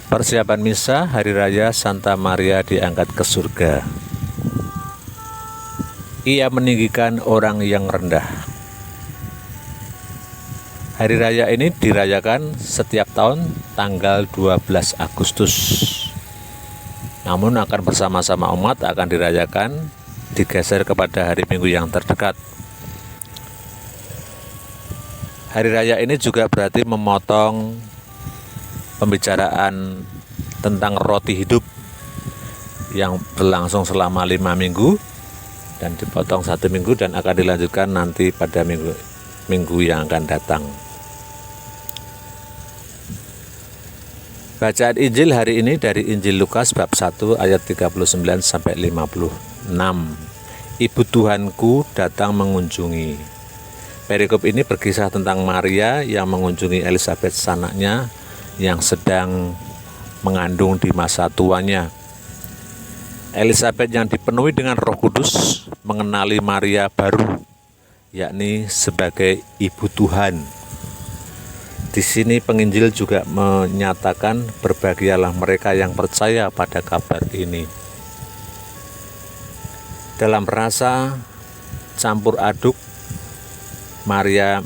Persiapan misa Hari Raya Santa Maria diangkat ke surga. Ia meninggikan orang yang rendah. Hari raya ini dirayakan setiap tahun tanggal 12 Agustus. Namun akan bersama-sama umat akan dirayakan digeser kepada hari Minggu yang terdekat. Hari raya ini juga berarti memotong pembicaraan tentang roti hidup yang berlangsung selama 5 minggu dan dipotong 1 minggu dan akan dilanjutkan nanti pada minggu yang akan datang. Bacaan Injil hari ini dari Injil Lukas bab 1 ayat 39 sampai 56. Ibu Tuhanku datang mengunjungi. Perikop ini berkisah tentang Maria yang mengunjungi Elizabeth sanaknya yang sedang mengandung di masa tuanya. Elizabeth yang dipenuhi dengan Roh Kudus mengenali Maria baru, yakni sebagai Ibu Tuhan. Di sini penginjil juga menyatakan berbahagialah mereka yang percaya pada kabar ini. Dalam rasa campur aduk, Maria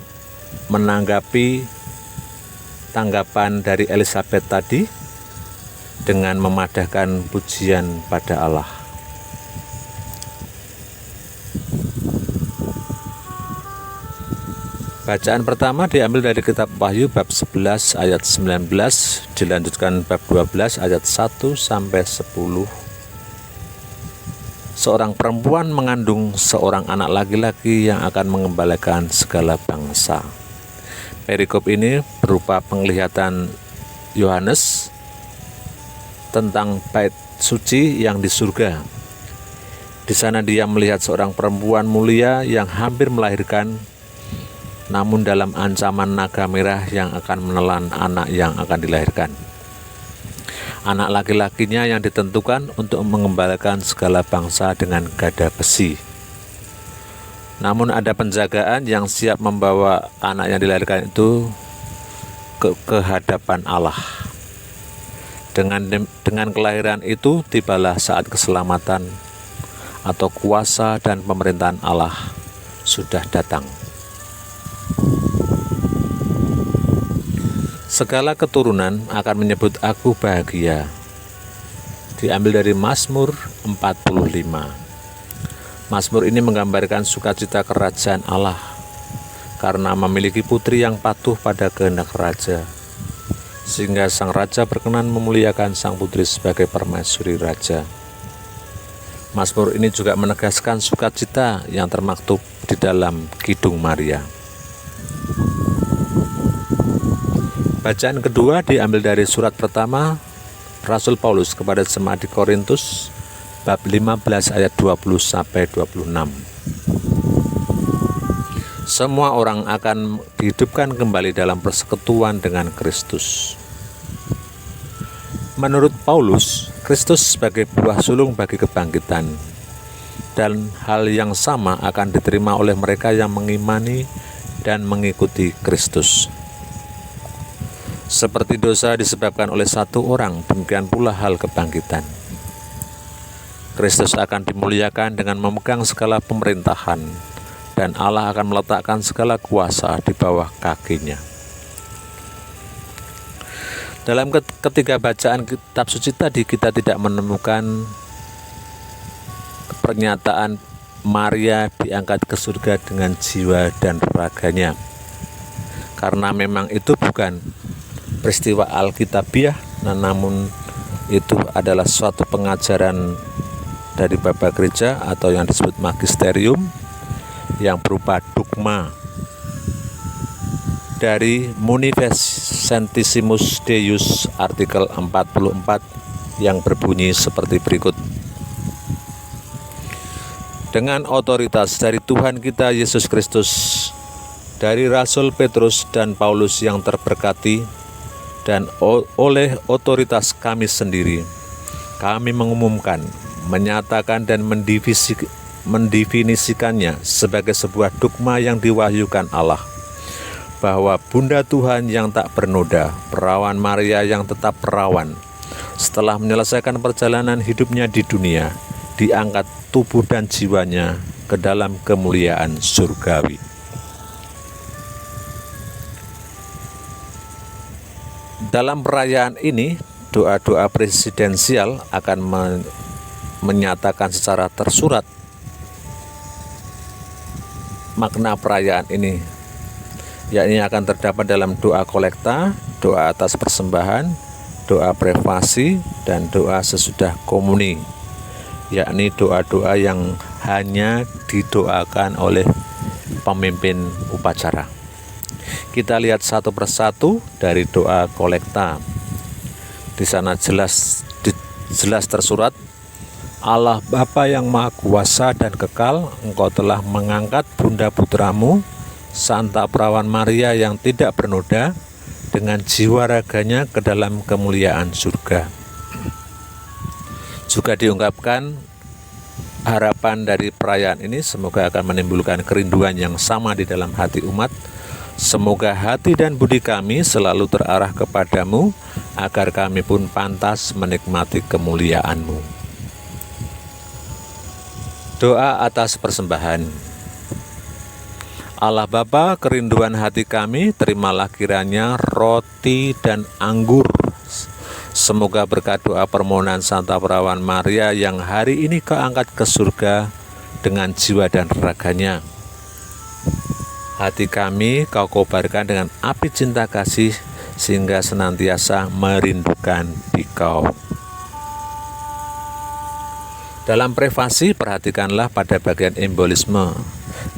menanggapi tanggapan dari Elizabeth tadi dengan memadahkan pujian pada Allah. Bacaan pertama diambil dari kitab Wahyu bab 11 ayat 19, dilanjutkan bab 12 ayat 1 sampai 10. Seorang perempuan mengandung seorang anak laki-laki yang akan mengembalakan segala bangsa. Perikop ini berupa penglihatan Yohanes tentang bait suci yang di surga. Di sana dia melihat seorang perempuan mulia yang hampir melahirkan, namun dalam ancaman naga merah yang akan menelan anak yang akan dilahirkan. Anak laki-lakinya yang ditentukan untuk mengembalakan segala bangsa dengan gada besi. Namun ada penjagaan yang siap membawa anak yang dilahirkan itu ke hadapan Allah. Dengan kelahiran itu tibalah saat keselamatan atau kuasa dan pemerintahan Allah sudah datang. Segala keturunan akan menyebut aku bahagia. Diambil dari Mazmur 45. Mazmur ini menggambarkan sukacita kerajaan Allah karena memiliki putri yang patuh pada kehendak raja, sehingga sang raja berkenan memuliakan sang putri sebagai permaisuri raja. Mazmur ini juga menegaskan sukacita yang termaktub di dalam Kidung Maria. Bacaan kedua diambil dari surat pertama Rasul Paulus kepada jemaat di Korintus bab 15 ayat 20 sampai 26. Semua orang akan dihidupkan kembali dalam persekutuan dengan Kristus. Menurut Paulus, Kristus sebagai buah sulung bagi kebangkitan, dan hal yang sama akan diterima oleh mereka yang mengimani dan mengikuti Kristus. Seperti dosa disebabkan oleh satu orang, demikian pula hal kebangkitan. Kristus akan dimuliakan dengan memegang segala pemerintahan, dan Allah akan meletakkan segala kuasa di bawah kakinya. Dalam ketiga bacaan kitab suci tadi kita tidak menemukan pernyataan Maria diangkat ke surga dengan jiwa dan raganya, karena memang itu bukan peristiwa Alkitabiah, namun itu adalah suatu pengajaran dari Bapak Gereja atau yang disebut magisterium yang berupa dogma dari Munificentissimus Deus artikel 44 yang berbunyi seperti berikut. Dengan otoritas dari Tuhan kita Yesus Kristus, dari Rasul Petrus dan Paulus yang terberkati, dan oleh otoritas kami sendiri, kami mengumumkan, menyatakan dan mendefinisikannya sebagai sebuah dogma yang diwahyukan Allah, bahwa Bunda Tuhan yang tak bernoda, perawan Maria yang tetap perawan, setelah menyelesaikan perjalanan hidupnya di dunia, diangkat tubuh dan jiwanya ke dalam kemuliaan surgawi. Dalam perayaan ini, doa-doa presidensial akan menyatakan secara tersurat makna perayaan ini, yakni akan terdapat dalam doa kolekta, doa atas persembahan, doa privasi, dan doa sesudah komuni, yakni doa-doa yang hanya didoakan oleh pemimpin upacara. Kita lihat satu persatu dari doa kolekta. Di sana jelas tersurat, Allah Bapa yang Maha Kuasa dan Kekal, Engkau telah mengangkat Bunda Putramu, Santa Perawan Maria yang tidak bernoda, dengan jiwa raganya ke dalam kemuliaan surga. Juga diungkapkan harapan dari perayaan ini semoga akan menimbulkan kerinduan yang sama di dalam hati umat. Semoga hati dan budi kami selalu terarah kepadamu, agar kami pun pantas menikmati kemuliaan-Mu. Doa atas persembahan. Allah Bapa, kerinduan hati kami, terimalah kiranya roti dan anggur. Semoga berkat doa permohonan Santa Perawan Maria yang hari ini Kau angkat ke surga dengan jiwa dan raganya, hati kami Kau kobarkan dengan api cinta kasih, sehingga senantiasa merindukan Dikau. Dalam privasi, perhatikanlah pada bagian embolisme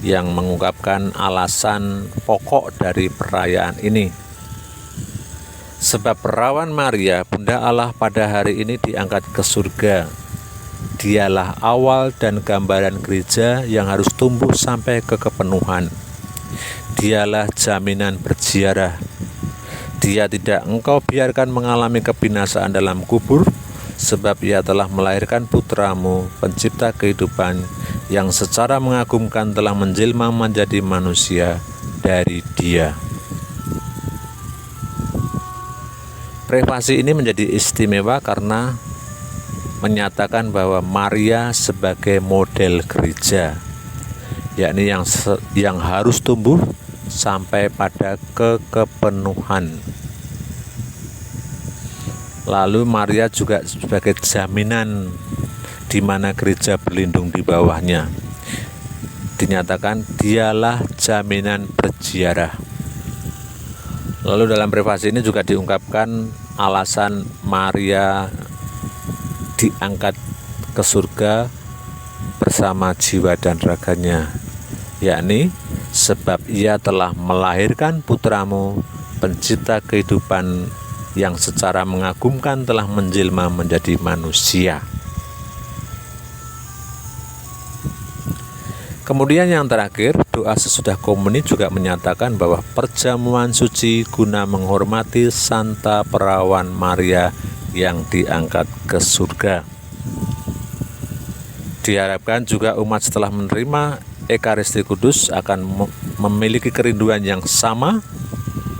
yang mengungkapkan alasan pokok dari perayaan ini. Sebab Perawan Maria, Bunda Allah pada hari ini diangkat ke surga. Dialah awal dan gambaran gereja yang harus tumbuh sampai ke kepenuhan. Dialah jaminan berziarah. Dia tidak Engkau biarkan mengalami kebinasaan dalam kubur, sebab Ia telah melahirkan Putramu, pencipta kehidupan, yang secara mengagumkan telah menjelma menjadi manusia dari Dia. Privasi ini menjadi istimewa karena menyatakan bahwa Maria sebagai model gereja, yakni yang harus tumbuh sampai pada kepenuhan. Lalu Maria juga sebagai jaminan di mana gereja berlindung di bawahnya. Dinyatakan dialah jaminan berziarah. Lalu dalam privasi ini juga diungkapkan alasan Maria diangkat ke surga bersama jiwa dan raganya, yakni sebab Ia telah melahirkan Putramu, pencipta kehidupan, yang secara mengagumkan telah menjelma menjadi manusia. Kemudian yang terakhir, doa sesudah komuni juga menyatakan bahwa perjamuan suci guna menghormati Santa Perawan Maria yang diangkat ke surga. Diharapkan juga umat setelah menerima Ekaristi Kudus akan memiliki kerinduan yang sama.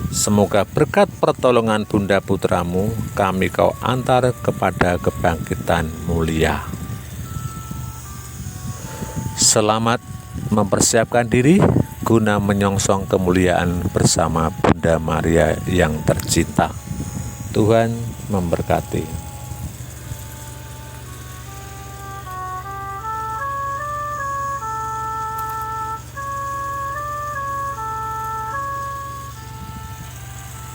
Semoga berkat pertolongan Bunda Putramu, kami Kau antar kepada kebangkitan mulia. Selamat mempersiapkan diri guna menyongsong kemuliaan bersama Bunda Maria yang tercinta. Tuhan memberkati.